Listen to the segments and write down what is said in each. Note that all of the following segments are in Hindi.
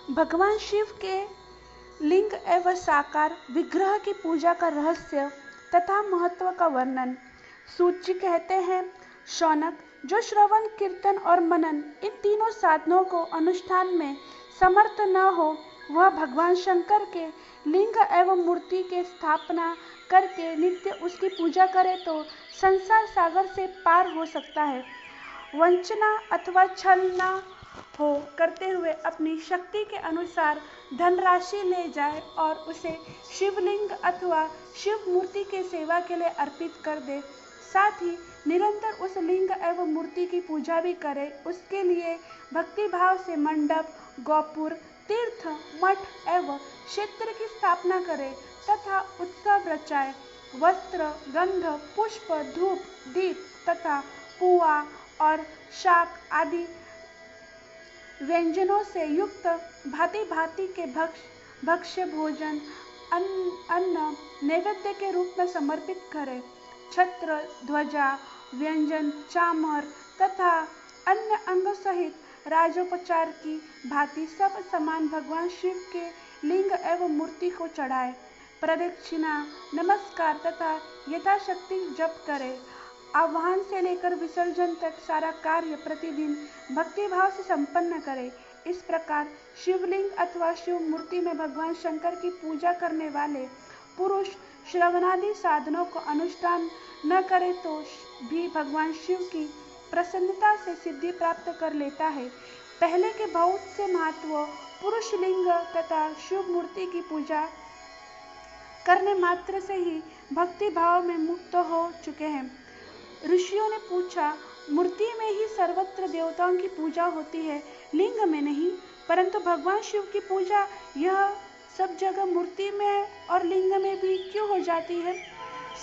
भगवान शिव के लिंग एवं साकार विग्रह की पूजा का रहस्य तथा महत्व का वर्णन। सूत जी कहते हैं, शौनक, जो श्रवण, कीर्तन और मनन इन तीनों साधनों को अनुष्ठान में समर्थ न हो, वह भगवान शंकर के लिंग एवं मूर्ति के स्थापना करके नित्य उसकी पूजा करे तो संसार सागर से पार हो सकता है। वंचना अथवा छल न हो करते हुए अपनी शक्ति के अनुसार धनराशि ले जाए और उसे शिवलिंग अथवा शिव मूर्ति के सेवा के लिए अर्पित कर दे। साथ ही निरंतर उस लिंग एवं मूर्ति की पूजा भी करे। उसके लिए भक्ति भाव से मंडप, गौपुर, तीर्थ, मठ एवं क्षेत्र की स्थापना करे तथा उत्सव रचाए। वस्त्र, गंध, पुष्प, धूप, दीप तथा पुआ और शाक आदि व्यंजनों से युक्त भांति भांति के भक्ष्य भोजन अन्न नैवेद्य के रूप में समर्पित करें। छत्र, ध्वजा, व्यंजन, चामर तथा अन्य अंग सहित राजोपचार की भांति सब सामान भगवान शिव के लिंग एवं मूर्ति को चढ़ाए। प्रदक्षिणा, नमस्कार तथा यथाशक्ति जप करे। आह्वान से लेकर विसर्जन तक सारा कार्य प्रतिदिन भक्तिभाव से संपन्न करे। इस प्रकार शिवलिंग अथवा शिव मूर्ति में भगवान शंकर की पूजा करने वाले पुरुष श्रवणादि साधनों को अनुष्ठान न करे तो भी भगवान शिव की प्रसन्नता से सिद्धि प्राप्त कर लेता है। पहले के बहुत से महत्व पुरुष लिंग तथा शिव मूर्ति की पूजा करने मात्र से ही भक्ति भाव में मुक्त हो चुके हैं। ऋषियों ने पूछा, मूर्ति में ही सर्वत्र देवताओं की पूजा होती है, लिंग में नहीं, परंतु भगवान शिव की पूजा यह सब जगह मूर्ति में और लिंग में भी क्यों हो जाती है?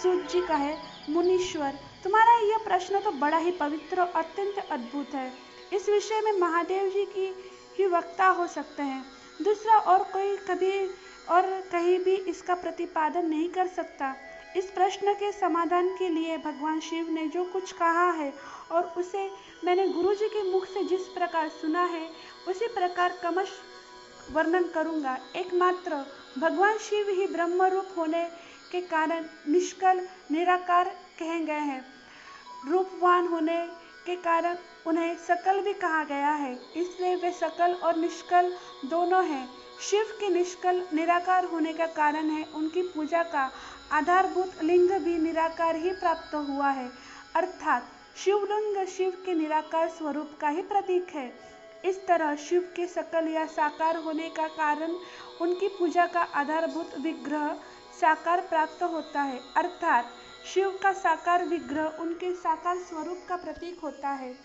सूत जी कहे, मुनीश्वर, तुम्हारा यह प्रश्न तो बड़ा ही पवित्र और अत्यंत अद्भुत है। इस विषय में महादेव जी की ही वक्ता हो सकते हैं। दूसरा और कोई कभी और कहीं भी इसका प्रतिपादन नहीं कर सकता। इस प्रश्न के समाधान के लिए भगवान शिव ने जो कुछ कहा है और उसे मैंने गुरु जी के मुख से जिस प्रकार सुना है उसी प्रकार क्रमश वर्णन करूंगा। एकमात्र भगवान शिव ही ब्रह्म रूप होने के कारण निष्कल निराकार कहे गए हैं। रूपवान होने के कारण उन्हें सकल भी कहा गया है, इसलिए वे सकल और निष्कल दोनों हैं। शिव के निष्कल निराकार होने का कारण है उनकी पूजा का आधारभूत लिंग भी निराकार ही प्राप्त हुआ है, अर्थात शिवलिंग शिव के निराकार स्वरूप का ही प्रतीक है। इस तरह शिव के सकल या साकार होने का कारण उनकी पूजा का आधारभूत विग्रह साकार प्राप्त होता है, अर्थात शिव का साकार विग्रह उनके साकार स्वरूप का प्रतीक होता है।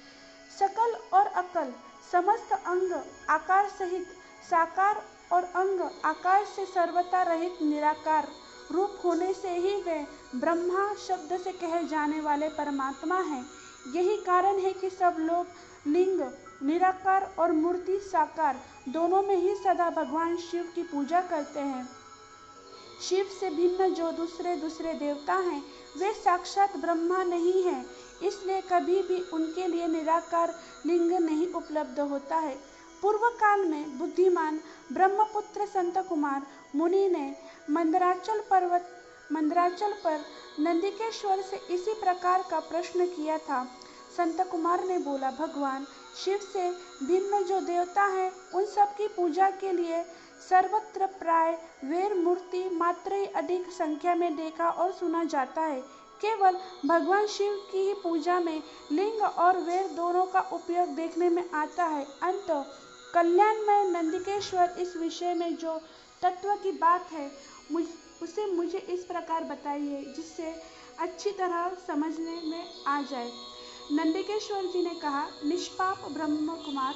सकल और अकल समस्त अंग आकार सहित साकार और अंग आकार से सर्वथा रहित निराकार रूप होने से ही वे ब्रह्मा शब्द से कहे जाने वाले परमात्मा हैं। यही कारण है कि सब लोग लिंग निराकार और मूर्ति साकार दोनों में ही सदा भगवान शिव की पूजा करते हैं। शिव से भिन्न जो दूसरे देवता हैं वे साक्षात ब्रह्मा नहीं हैं, इसलिए कभी भी उनके लिए निराकार लिंग नहीं उपलब्ध होता है। पूर्व काल में बुद्धिमान ब्रह्मपुत्र संत कुमार मुनि ने मंदराचल पर नंदिकेश्वर से इसी प्रकार का प्रश्न किया था। संत कुमार ने बोला, भगवान शिव से भिन्न जो देवता हैं उन सब की पूजा के लिए सर्वत्र प्राय वीर मूर्ति मात्र ही अधिक संख्या में देखा और सुना जाता है। केवल भगवान शिव की ही पूजा में लिंग और वीर दोनों का उपयोग देखने में आता है। अंत कल्याणमय नंदिकेश्वर इस विषय में जो तत्व की बात है उसे मुझे इस प्रकार बताइए जिससे अच्छी तरह समझने में आ जाए। नंदिकेश्वर जी ने कहा, निष्पाप ब्रह्म कुमार,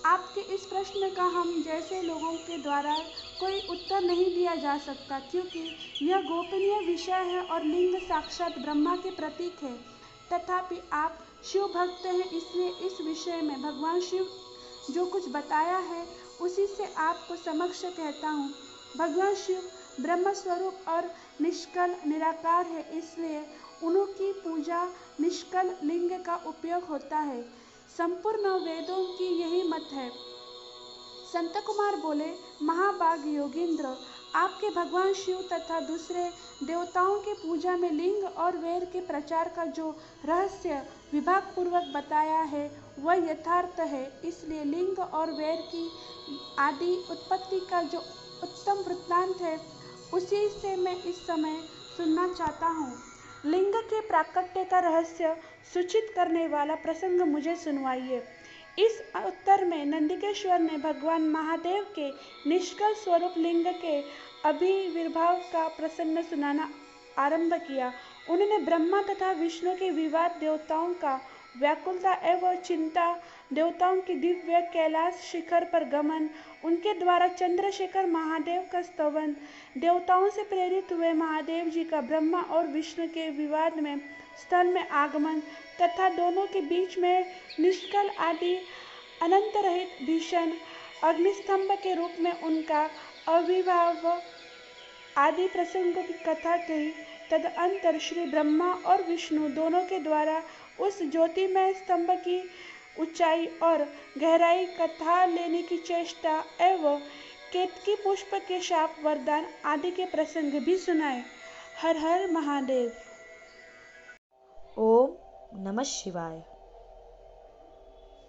आपके इस प्रश्न का हम जैसे लोगों के द्वारा कोई उत्तर नहीं दिया जा सकता, क्योंकि यह गोपनीय विषय है और लिंग साक्षात ब्रह्मा के प्रतीक है। तथापि आप शिव भक्त हैं, इसलिए इस विषय में भगवान शिव जो कुछ बताया है उसी से आपको समक्ष कहता हूँ। भगवान शिव ब्रह्म स्वरूप और निष्कल निराकार है, इसलिए उनकी पूजा निष्कल लिंग का उपयोग होता है। संपूर्ण वेदों की यही मत है। संत कुमार बोले, महाभाग योगींद्र, आपके भगवान शिव तथा दूसरे देवताओं की पूजा में लिंग और वैर के प्रचार का जो रहस्य विभाग पूर्वक बताया है वह यथार्थ है। इसलिए लिंग और वैर की आदि उत्पत्ति का जो उत्तम वृत्तांत है उसी से मैं इस समय सुनना चाहता हूँ। लिंग के प्राकट्य का रहस्य सूचित करने वाला प्रसंग मुझे सुनवाइए। इस उत्तर में नंदिकेश्वर ने भगवान महादेव के निष्कल स्वरूप लिंग के आविर्भाव का प्रसंग सुनाना आरंभ किया। उन्होंने ब्रह्मा तथा विष्णु के विवाद, देवताओं का व्याकुलता एवं चिंता, देवताओं की दिव्य कैलाश शिखर पर गमन, उनके द्वारा चंद्रशेखर महादेव का स्तवन, देवताओं से प्रेरित हुए महादेव जी का ब्रह्मा और विष्णु के विवाद में स्थल में आगमन तथा दोनों के बीच में निष्कल आदि अनंत रहित भीषण अग्निस्तंभ के रूप में उनका आविर्भाव आदि प्रसंगों की कथा कही। तदअंतर श्री ब्रह्मा और विष्णु दोनों के द्वारा उस ज्योतिमय स्तंभ की ऊंचाई और गहराई, कथा लेने की चेष्टा एवं केतकी पुष्प के शाप, वरदान आदि के प्रसंग भी सुनाए। हर हर महादेव। ओम नमः शिवाय।